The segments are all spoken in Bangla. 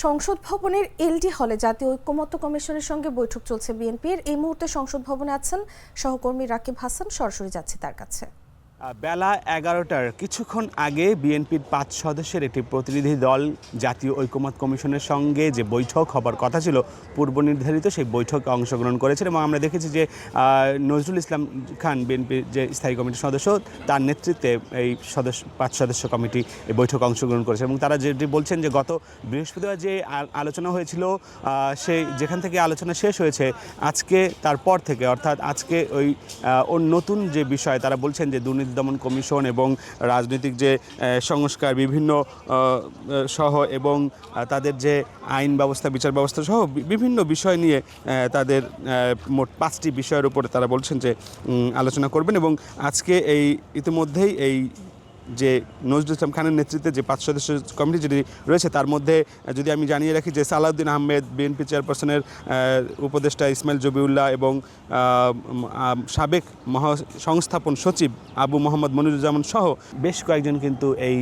সংসদ ভবনের এলডি হলে জাতীয় ঐকমত্য কমিশনের সঙ্গে বৈঠক চলছে বিএনপির। এই মুহূর্তে সংসদ ভবনে আছেন সহকর্মী রাকিব হাসান, সরাসরি যাচ্ছি তার কাছে। বেলা 11টার কিছুক্ষণ আগে বিএনপির 5 সদস্যের একটি প্রতিনিধি দল জাতীয় ঐকমত্য কমিশনের সঙ্গে যে বৈঠক হবার কথা ছিল পূর্ব নির্ধারিত সেই বৈঠকে অংশগ্রহণ করেছেন এবং আমরা দেখেছি যে নজরুল ইসলাম খান বিএনপির যে স্থায়ী কমিটির সদস্য, তার নেতৃত্বে এই 5 সদস্য কমিটি এই বৈঠকে অংশগ্রহণ করেছে এবং তারা যেটি বলছেন যে গত বৃহস্পতিবার যে আলোচনা হয়েছিল সেই যেখান থেকে আলোচনা শেষ হয়েছে আজকে তারপর থেকে, অর্থাৎ আজকে ওই নতুন যে বিষয় তারা বলছেন যে দুর্নীতি দমন কমিশন এবং রাজনৈতিক যে সংস্কার বিভিন্ন সহ এবং তাদের যে আইন ব্যবস্থা বিচার ব্যবস্থা সহ বিভিন্ন বিষয় নিয়ে তাদের মোট 5টি বিষয়ের উপরে তারা বলছেন যে আলোচনা করবেন এবং আজকে ইতিমধ্যেই এই যে নজরুল ইসলাম খানের নেতৃত্বে যে 5 সদস্য কমিটি যেটি রয়েছে তার মধ্যে যদি আমি জানিয়ে রাখি যে সালাউদ্দিন আহমেদ, বিএনপি চেয়ারপারসনের উপদেষ্টা ইসমাইল জবিউল্লাহ এবং সাবেক সংস্থাপন সচিব আবু মোহাম্মদ মনিরুজ্জামান সহ বেশ কয়েকজন কিন্তু এই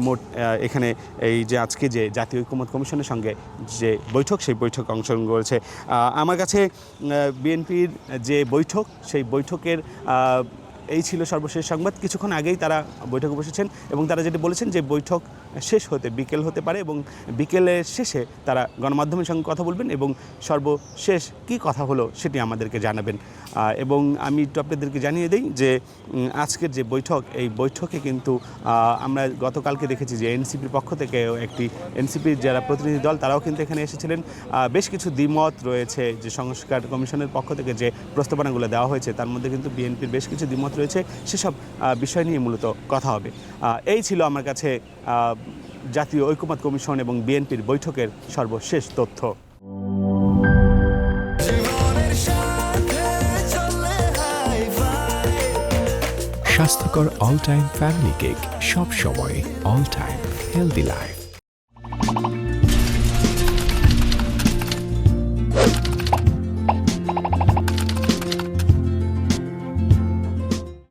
মোট এখানে এই যে আজকে যে জাতীয় ঐকমত্য কমিশনের সঙ্গে যে বৈঠক সেই বৈঠকে অংশগ্রহণ করেছে। আমার কাছে বিএনপির যে বৈঠক সেই বৈঠকের এই ছিল সর্বশেষ সংবাদ। কিছুক্ষণ আগেই তারা বৈঠকে বসেছেন এবং তারা যেটি বলেছেন যে বৈঠক শেষ হতে বিকেল হতে পারে এবং বিকেলের শেষে তারা গণমাধ্যমের সঙ্গে কথা বলবেন এবং সর্বশেষ কী কথা হলো সেটি আমাদেরকে জানাবেন। এবং আমি একটু আপনাদেরকে জানিয়ে দিই যে আজকের যে বৈঠক, এই বৈঠকে কিন্তু আমরা গতকালকে দেখেছি যে এনসিপির পক্ষ থেকে একটি এনসিপির যারা প্রতিনিধি দল তারাও কিন্তু এখানে এসেছিলেন। বেশ কিছু দ্বিমত রয়েছে যে সংস্কার কমিশনের পক্ষ থেকে যে প্রস্তাবনাগুলো দেওয়া হয়েছে তার মধ্যে কিন্তু বিএনপির বেশ কিছু দ্বিমত রয়েছে, সেসব বিষয় নিয়ে মূলত কথা হবে। এই ছিল আমার কাছে জাতীয় ঐকমত্য কমিশন এবং বিএনপির বৈঠকের সর্বশেষ তথ্য। স্বাস্থ্যকর অল টাইম ফ্যামিলি কেক, সব সময় অল টাইম হেলদি লাইফ।